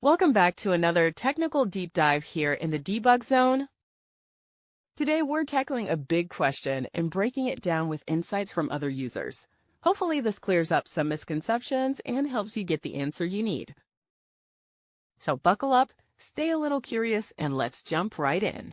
Welcome back to another technical deep dive here in the debug zone. Today we're tackling a big question and breaking it down with insights from other users. Hopefully this clears up some misconceptions and helps you get the answer you need. So buckle up, stay a little curious, and let's jump right in.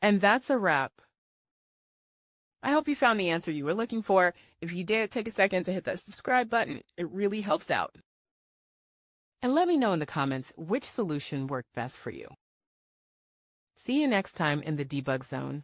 And that's a wrap. I hope you found the answer you were looking for. If you did, take a second to hit that subscribe button. It really helps out. And let me know in the comments which solution worked best for you. See you next time in the debug zone.